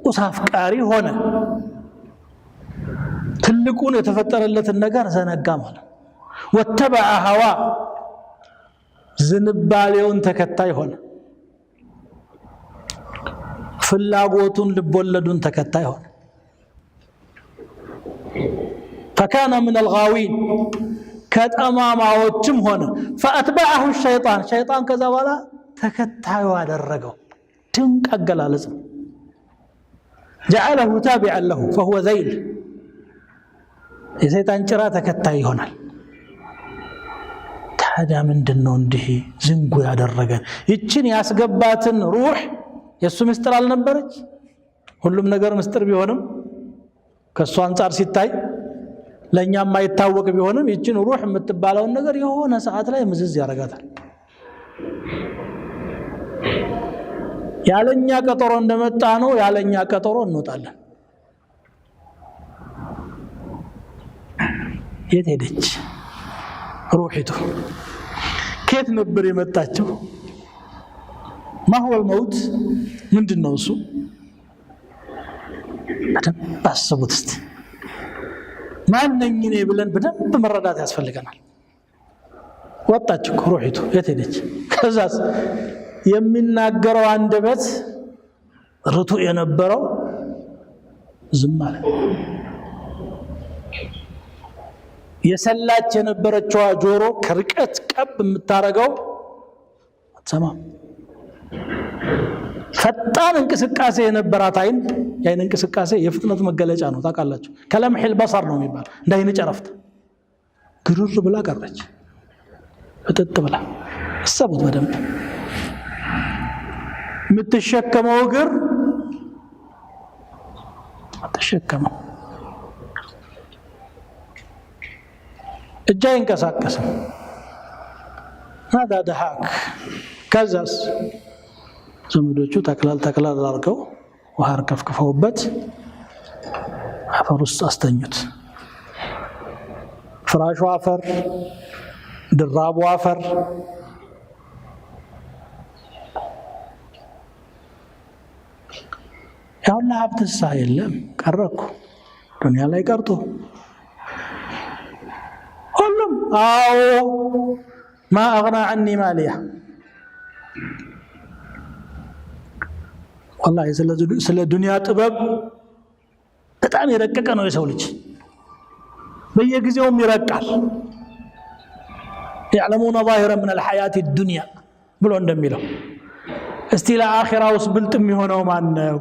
ቁስ አፍቃሪ ሆነ ትልቁን የተፈጠረለትን ነገር ዘነጋ ማለት ወተበዐ ሀዋ ዝንባሌውን ተከታይ ሆነ ፍላጎቱን ልቦለዱን ተከታይ ሆነ فكان من الغاوين كتماماዎችም ሆነ فاتبعه الشيطان شيطان ከዛ በኋላ ተከታዩ አደረገው ድንቅ አገላለጽ جعله تابعا له فهو ذيل የሰይጣን ጭራ ተከታይ ይሆናል ታዲያ ምንድነው እንዲህ ዝንጉ ያደረገን ይችን ያስገባትን ሩህ የሱ ምስጥር አልነበረች ሁሉም ነገር ምስጥር ቢሆንም ከሱ አንፃር ሲታይ ለኛም ማይታወቅ ቢሆንም ይችን ሩህ የምትባለው ነገር የሆነ ሰዓት ላይ ምዝዝ ያረጋታል ያለኛ ቀጠሮ እንደመጣ ነው ያለኛ ቀጠሮ እንወጣለን የት ሄደች ሩሂቱ ከየት ነበር የመጣችው ما هو الموت ምንድነው እሱ በደንብ እስቲ ማንነኝ እኔ ብለን በደንብ መረዳት ያስፈልገናል ወጣች ሩሂቱ የት ሄደች ከዛስ የሚናገረው አንደበት ርቱ የነበረው ዝም አለ የሰላች የነበረችው ጆሮ ከርቀት ቀብ የምታረገው አትሰማም ፈጣን እንቅስቃሴ የነበራት አይን ያይን እንቅስቃሴ የፍጥነት መገለጫ ነው ታውቃላችሁ ከለምሂል በصر ነው የሚባል እንዳይነ ጨረፍት ግሩር ብላ ቀረች ፍጥጥ ብላ አሰቡት በደንብ የምትሸከመው እግር አትሸከመው እጅ አይንቀሳቀስም هذا دهاك ከዛስ ዘመዶቹ ተክላል አድርገው ውሃ ከፍከፈውበት አፈር ውስጥ አስተኙት ፍራሹ አፈር ድራቡ አፈር ያውላ ሀብትሳ የለም ቀረኩ ዱንያ ላይ ቀርቶ ሁሉም አዎ ما اغنى عني ماليه والله ስለ ዱንያ ጥበብ በጣም የረቀቀ ነው የሰው ልጅ በየጊዜውም ይረቃል يعلمون ظاهرا من الحياه الدنيا ብሎ እንደሚለው እስቲ ለአኺራውስ ብልጥ የሚሆነው ማን ነው